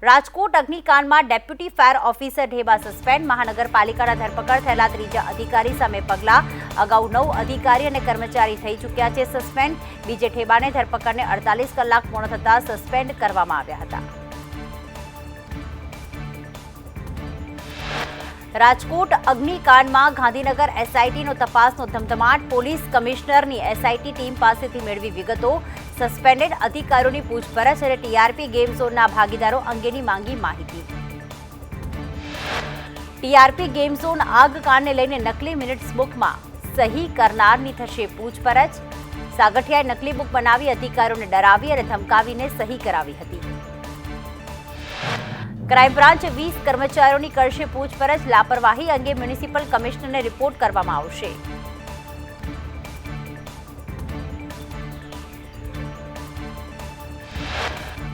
રાજકોટ અગ્નિકાંડમાં deputy fire officer Dheba suspend, મહાનગરપાલિકાના ધરપકડ થયેલા ત્રીજા અધિકારી સામે પગલાં. અગાઉ 9 અધિકારી અને કર્મચારી થઈ ચૂક્યા છે સસ્પેન્ડ. બીજે ઢેબાને ધરપકડને 48 કલાક પૂર્ણ થતાં સસ્પેન્ડ કરવામાં આવ્યા હતા. રાજકોટ અગ્નિકાંડમાં ગાંધીનગર એસઆઈટીનો તપાસનો ધમધમાટ. પોલીસ કમિશનરની એસઆઈટી ટીમ પાસેથી મેળવી વિગતો. સસ્પેન્ડેડ અધિકારીઓની પૂછપરછ અને ટીઆરપી ગેમ ઝોનના ભાગીદારો અંગેની માંગી માહિતી. ટીઆરપી ગેમ ઝોન આગકાંડને લઈને નકલી મિનિટ્સ બુકમાં સહી કરનારની થશે પૂછપરછ. સાગઠિયાએ નકલી બુક બનાવી અધિકારીઓને ડરાવી અને ધમકાવીને સહી કરાવી હતી. ક્રાઇમ બ્રાન્ચ 20 કર્મચારીઓની કરશે પૂછપરછ. લાપરવાહી અંગે મ્યુનિસિપલ કમિશનરને રિપોર્ટ કરવામાં આવશે.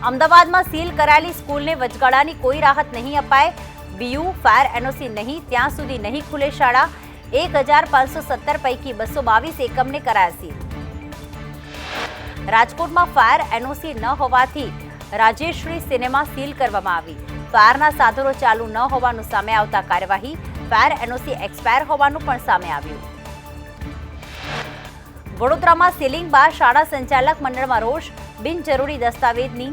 અમદાવાદમાં સીલ કરાયેલી સ્કૂલને વચગાળાની કોઈ રાહત નહીં અપાય. બીયુ ફાયર એનઓસી નહીં ત્યાં સુધી નહીં ખુલે શાળા. 1517 પૈકી 222 એકમને કરાયા સીલ. રાજકોટમાં ફાયર એનઓસી ન હોવાથી રાજેશ્રી સિનેમા સીલ કરવામાં આવી. ફાયરના સાધનો ચાલુ ન હોવાનું સામે આવતા કાર્યવાહી. ફાયર એનઓસી એક્સપાયર હોવાનું પણ સામે આવ્યું. વડોદરામાં સીલિંગ બાદ શાળા સંચાલક મંડળમાં રોષ. બિનજરૂરી દસ્તાવેજની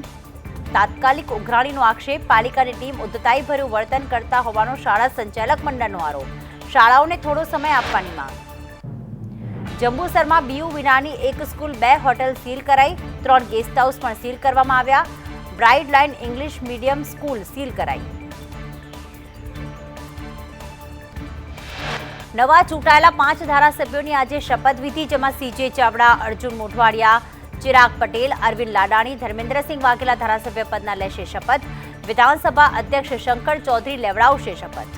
તાત્કાલિક ઉઘરાણીનો આક્ષેપ. પાલિકાની ટીમ ઉદ્ધતાઈભર્યું વર્તન કરતા હોવાનો શાળા સંચાલક મંડળનો આરોપ. શાળાઓને થોડો સમય આપવાની માંગ. જંબુસરમાં બીયુ વિનાની એક સ્કૂલ, 2 હોટેલ સીલ કરાઈ. 3 ગેસ્ટ હાઉસ પણ સીલ કરવામાં આવ્યા. Bride line English medium school seal કરાઈ. નવા ચૂંટાયેલા 5 ધારાસભ્યોની આજે શપથવિધિ, જેમાં સીજે ચાવડા, અર્જુન મોઢવાડિયા, ચિરાગ પટેલ, અરવિંદ લાડાણી, ધર્મેન્દ્રસિંહ વાઘેલા ધારાસભ્ય પદના લેશે શપથ. વિધાનસભા અધ્યક્ષ શંકર ચૌધરી લેવડાવશે શપથ.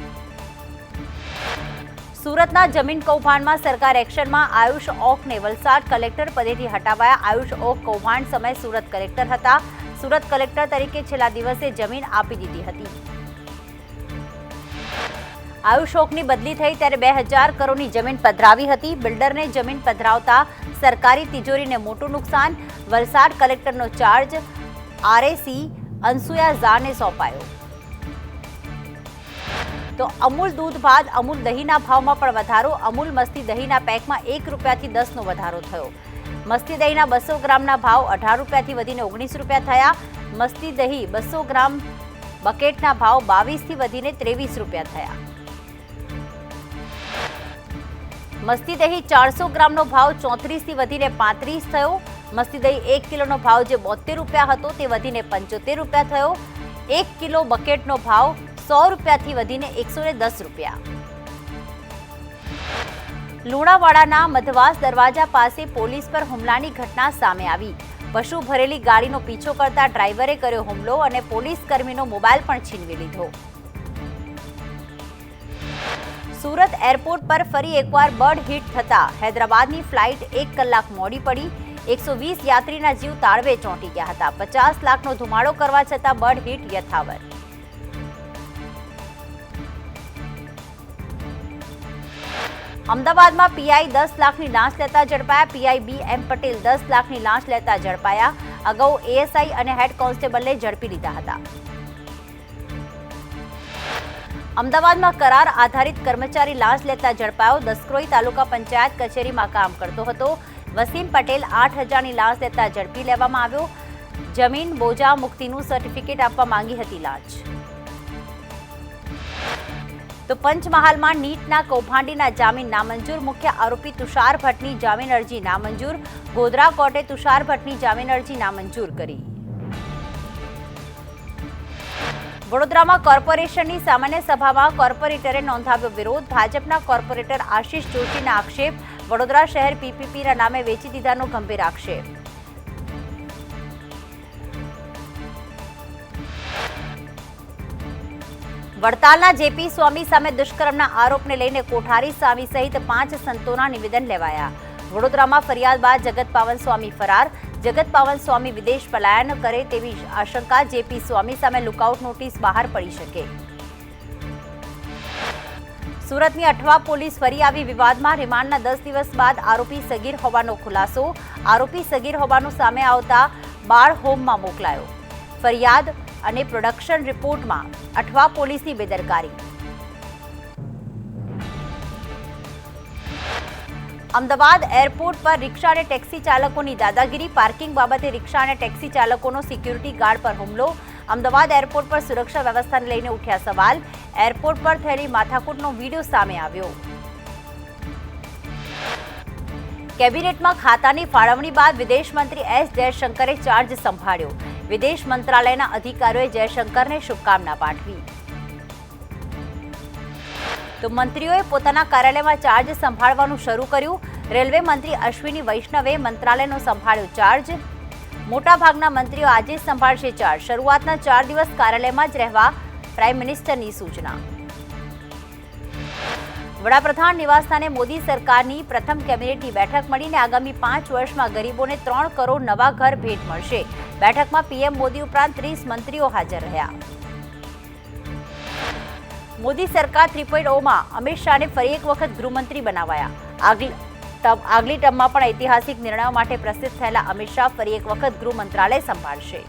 સુરતના જમીન કૌભાંડમાં સરકાર એક્શનમાં. આયુષ ઓકને વલસાડ કલેક્ટર પદેથી હટાવાયા. આયુષ ઓક કૌભાંડ સમયે સુરત કલેક્ટર હતા. સુરત કલેક્ટર તરીકે છેલ્લા દિવસે જમીન આપી દીધી હતી. આયુષ ઓકની બદલી થઈ ત્યારે 2000 કરોડની જમીન પધરાવી હતી. બિલ્ડરને જમીન પધરાવતા સરકારી તિજોરીને મોટું નુકસાન. વલસાડ કલેક્ટરનો ચાર્જ આરએસી અનસુયા ઝાને સોંપાયો. તો અમૂલ દૂધ બાદ અમૂલ દહીંના ભાવમાં પણ વધારો. અમૂલ મસ્તી દહીંના પેકમાં 1 રૂપિયાથી 10નો વધારો થયો. મસ્તી દહીંના 200 ગ્રામના ભાવ 18 રૂપિયાથી વધીને 19 રૂપિયા થયા. મસ્તી દહીં 200 ગ્રામ બકેટના ભાવ 22થી વધીને 23 રૂપિયા થયા. મસ્તી દહીં 400 ગ્રામનો ભાવ 34થી વધીને 35 થયો. મસ્તી દહીં 1 કિલોનો ભાવ જે 72 રૂપિયા હતો તે વધીને 75 રૂપિયા થયો. 1 કિલો બકેટનો ભાવ 100 રૂપિયાથી વધીને 110 રૂપિયા. લુણાવાડાના મધવાસ દરવાજા પાસે પોલીસ પર હુમલાની ઘટના સામે આવી. પશુ ભરેલી ગાડીનો પીછો કરતા ડ્રાઈવરે કર્યો હુમલો અને પોલીસ કર્મીનો મોબાઈલ પણ છીનવી લીધો. સુરત એરપોર્ટ પર ફરી એકવાર બર્ડ હિટ થતા હૈદરાબાદની ફ્લાઇટ 1 કલાક મોડી પડી. 120 યાત્રીના જીવ તાળવે ચોંટી ગયા હતા. 50 લાખનો ધુમાડો કરવા છતાં બર્ડ હિટ યથાવત. અમદાવાદમાં પીઆઈ 10 લાખની લાંચ લેતા ઝડપાયા. પીઆઈ BM પટેલ 10 લાખની લાંચ લેતા ઝડપાયા. અગાઉ એએસઆઈ અને હેડ કોન્સ્ટેબલને ઝડપી લીધા હતા. અમદાવાદમાં કરાર આધારિત કર્મચારી લાંચ લેતા ઝડપાયો. દસક્રોઈ તાલુકા પંચાયત કચેરીમાં કામ કરતો હતો. વસીમ પટેલ 8000ની લાંચ લેતા ઝડપી લેવામાં આવ્યો. જમીન બોજા મુક્તિનું સર્ટિફિકેટ આપવા માંગી હતી લાંચ. તો પંચમહાલમાં નીટના કૌભાંડીના જામીન નામંજૂર. મુખ્ય આરોપી તુષાર ભટ્ટની જામીન અરજી નામંજૂર. ગોધરા કોર્ટે તુષાર ભટ્ટની જામીન અરજી નામંજૂર કરી. વડોદરામાં કોર્પોરેશનની સામાન્ય સભામાં કોર્પોરેટરે નોંધાવ્યો વિરોધ. ભાજપના કોર્પોરેટર આશિષ જોશીના આક્ષેપ. વડોદરા શહેર પીપીપીના નામે વેચી દીધાનો ગંભીર આક્ષેપ. વડતાલના જેપી સ્વામી સામે દુષ્કર્મના આરોપને લઈને કોઠારી સ્વામી સહિત 5 સંતોના નિવેદન લેવાયા. વડોદરામાં ફરિયાદ બાદ જગત પાવન સ્વામી ફરાર. જગત પાવન સ્વામી વિદેશ પલાયન કરે તેવી આશંકા. જેપી સ્વામી સામે લુકઆઉટ નોટિસ બહાર પડી શકે. સુરતની અઠવા પોલીસ ફરી આવી વિવાદમાં. રિમાન્ડના 10 દિવસ બાદ આરોપી સગીર હોવાનો ખુલાસો. આરોપી સગીર હોવાનું સામે આવતા બાળ હોમમાં મોકલાયો. ફરિયાદ અને પ્રોડક્શન રિપોર્ટમાં અઠવા પોલીસની બેદરકારી. અમદાવાદ એરપોર્ટ પર રિક્ષા અને ટેક્સી ચાલકોની દાદાગીરી. પાર્કિંગ બાબતે રિક્ષા અને ટેક્સી ચાલકોનો સિક્યુરિટી ગાર્ડ પર હુમલો. અમદાવાદ એરપોર્ટ પર સુરક્ષા વ્યવસ્થાને લઈને ઉઠ્યા સવાલ. એરપોર્ટ પર થયેલી માથાકૂટનો વિડીયો સામે આવ્યો. કેબિનેટમાં ખાતાની ફાળવણી બાદ વિદેશ મંત્રી એસ જયશંકરે ચાર્જ સંભાળ્યો. વિદેશ મંત્રાલયના અધિકારીઓએ જયશંકરને શુભકામના પાઠવી. તો મંત્રીઓએ પોતાના કાર્યાલયમાં ચાર્જ સંભાળવાનું શરૂ કર્યું. રેલવે મંત્રી અશ્વિની વૈષ્ણવે મંત્રાલયનો સંભાળ્યો ચાર્જ. મોટાભાગના મંત્રીઓ આજે જ સંભાળશે ચાર્જ. શરૂઆતના 4 દિવસ કાર્યાલયમાં જ રહેવા પ્રાઇમ મિનિસ્ટરની સૂચના. વડાપ્રધાન નિવાસસ્થાને મોદી સરકારની પ્રથમ કેબિનેટની બેઠક મળીને આગામી 5 વર્ષમાં ગરીબોને 3 કરોડ નવા ઘર ભેટ મળશે. બેઠકમાં પીએમ મોદી ઉપરાંત 30 મંત્રીઓ હાજર રહ્યા. મોદી સરકાર 3.0માં અમિત શાહને ફરી એક વખત ગૃહમંત્રી બનાવાયા. આગલી ટર્મમાં પણ ઐતિહાસિક નિર્ણયો માટે પ્રસિદ્ધ થયેલા અમિત શાહ ફરી એક વખત ગૃહ મંત્રાલય સંભાળશે.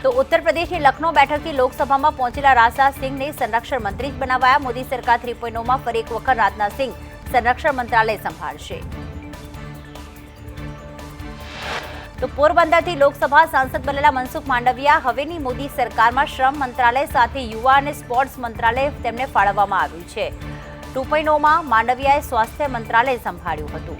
તો ઉત્તર પ્રદેશની લખનૌ બેઠકથી લોકસભામાં પહોંચેલા રાજનાથ સિંહને સંરક્ષણ મંત્રી જ બનાવાયા. મોદી સરકાર 3.0માં ફરી એક વખત રાજનાથ સિંહ સંરક્ષણ મંત્રાલય સંભાળશે. તો પોરબંદરથી લોકસભા સાંસદ બનેલા મનસુખ માંડવિયા હવેની મોદી સરકારમાં શ્રમ મંત્રાલય સાથે યુવા અને સ્પોર્ટ્સ મંત્રાલય તેમને ફાળવવામાં આવ્યું છે. 2.0માં માંડવિયાએ સ્વાસ્થ્ય મંત્રાલય સંભાળ્યું હતું.